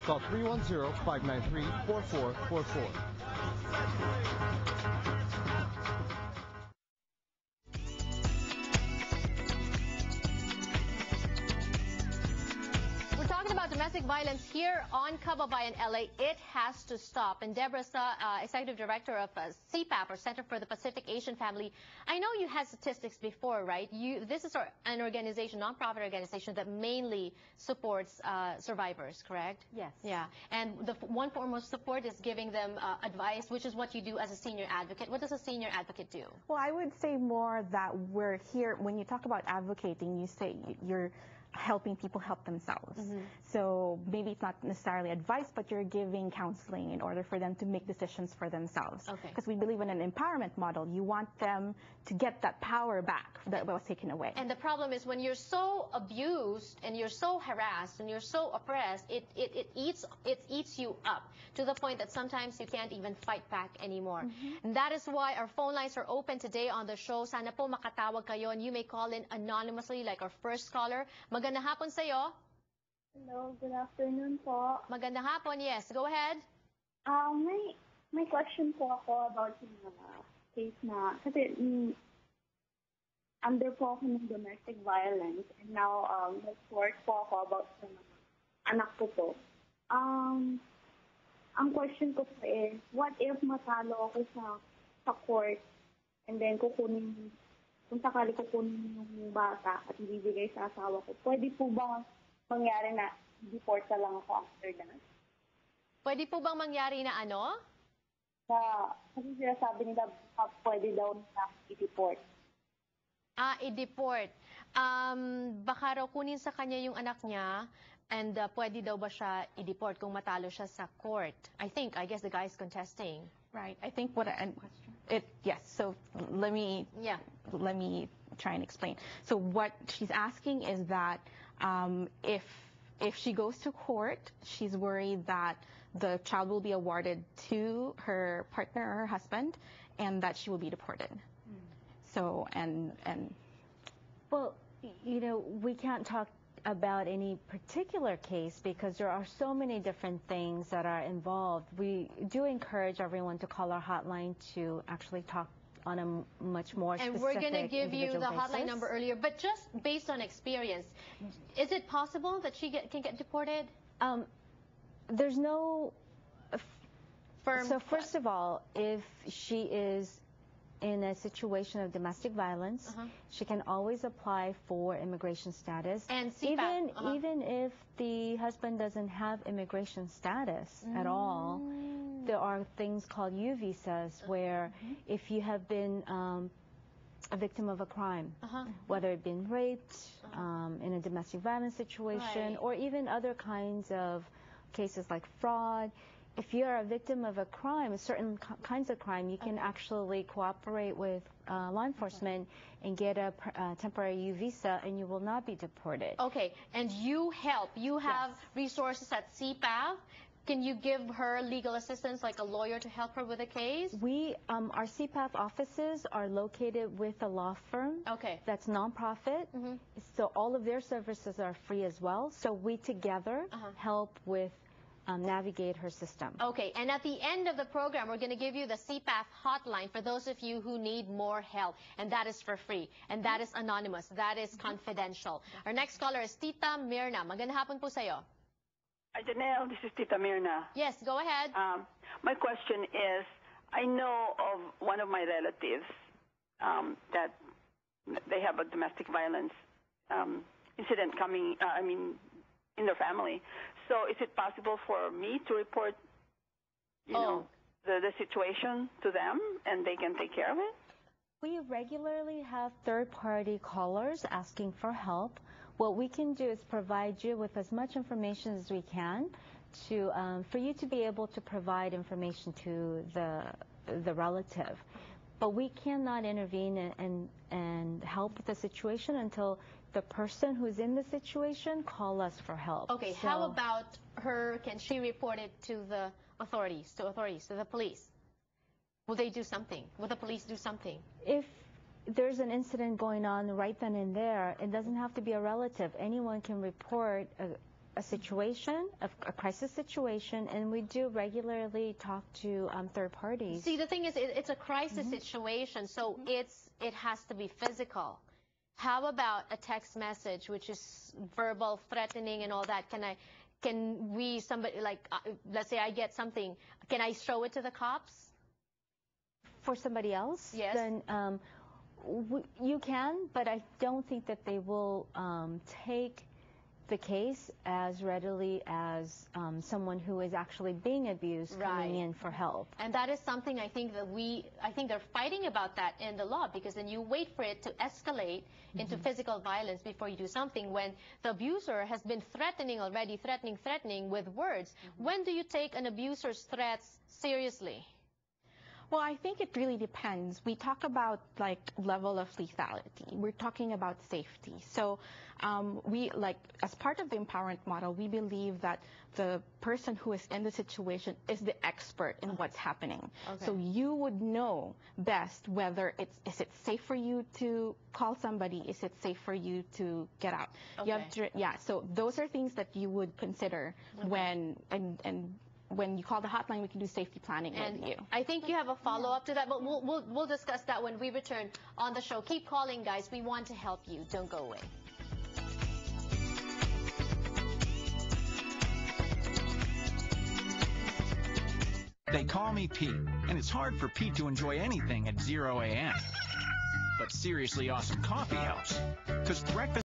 Call 310-593-4444. We're talking about domestic violence here on Kababayan, LA. It has to stop. And Deborah Sa, Executive Director of CPAF, or Center for the Pacific Asian Family. I know you had statistics before, right? This is an organization, nonprofit organization that mainly supports survivors, correct? Yes. Yeah. And the one form of support is giving them advice, which is what you do as a senior advocate. What does a senior advocate do? Well, I would say more that we're here, when you talk about advocating, you say you're helping people help themselves. So maybe it's not necessarily advice, but you're giving counseling in order for them to make decisions for themselves. Okay. Because we believe in an empowerment model. You want them to get that power back that was taken away. And the problem is when you're so abused and you're so harassed and you're so oppressed, it eats you up to the point that sometimes you can't even fight back anymore. And that is why our phone lines are open today on the show. Sana po makatawag kayo, and you may call in anonymously like our first caller. Magandang hapon sa'yo. Hello, good afternoon po. Magandang hapon, yes. Go ahead. May question po ako about yung case na, kasi under po ako ng domestic violence, and now nag-court po ako about sa anak ko po. Ang question ko po is, what if matalo ako sa court, and then kung sakali kukunin yung bata at ibibigay sa asawa ko, pwede po bang mangyari na deport na lang ako after that? Pwede po bang mangyari na ano? Kasi sila sabi nila, pwede daw na i-deport. I-deport. Baka raw kunin sa kanya yung anak niya, and pwede daw ba siya i-deport kung matalo siya sa court? I guess the guy is contesting. Right. I think yes. So let me try and explain. So what she's asking is that if she goes to court, she's worried that the child will be awarded to her partner or her husband, and that she will be deported. So well, you know, we can't talk about any particular case because there are so many different things that are involved. We do encourage everyone to call our hotline to actually talk on a much more specific And we're going to give you the hotline basis. number earlier, but just based on experience, is it possible that she can get deported? There's no firm. So first of all, if she is in a situation of domestic violence, she can always apply for immigration status. And CPAP. Even if the husband doesn't have immigration status at all, there are things called U visas where if you have been a victim of a crime, whether it been raped, in a domestic violence situation, or even other kinds of cases like fraud, if you're a victim of a crime, certain kinds of crime, you can actually cooperate with law enforcement and get a temporary U visa, and you will not be deported. Okay, and you help. You have resources at CPAF. Can you give her legal assistance, like a lawyer, to help her with a case? We, our CPAF offices are located with a law firm. Okay. That's nonprofit. So all of their services are free as well. So we together help with navigate her system. Okay, and at the end of the program, we're going to give you the CPAF hotline for those of you who need more help, and that is for free, and that is anonymous, that is confidential. Our next caller is Tita Mirna. Magandang hapon po sa'yo. Hi, Janelle, this is Tita Mirna. Yes, go ahead. My question is, I know of one of my relatives that they have a domestic violence incident coming, in their family. So is it possible for me to report, you know, the situation to them and they can take care of it? We regularly have third-party callers asking for help. What we can do is provide you with as much information as we can to, for you to be able to provide information to the relative. But we cannot intervene and help with the situation until the person who's in the situation call us for help. Okay, so how about her, can she report it to the authorities, to the police? Will they do something? Will the police do something? If there's an incident going on right then and there, it doesn't have to be a relative. Anyone can report a situation, a crisis situation, and we do regularly talk to third parties. See, the thing is, it's a crisis situation, so it has to be physical. How about a text message, which is verbal, threatening, and all that? Somebody like, let's say I get something, can I show it to the cops? For somebody else? Yes. Then you can, but I don't think that they will take the case as readily as someone who is actually being abused coming in for help. And that is something I think they're fighting about that in the law, because then you wait for it to escalate into physical violence before you do something. When the abuser has been threatening already, threatening with words, when do you take an abuser's threats seriously? Well, I think it really depends. We talk about like level of lethality. We're talking about safety. So as part of the empowerment model, we believe that the person who is in the situation is the expert in what's happening. Okay. So you would know best whether is it safe for you to call somebody, is it safe for you to get out. Okay. You have to, so those are things that you would consider when you call the hotline. We can do safety planning with you. I think you have a follow-up to that, but we'll discuss that when we return on the show. Keep calling, guys. We want to help you. Don't go away. They call me Pete, and it's hard for Pete to enjoy anything at 0 a.m. But seriously awesome coffee helps, because breakfast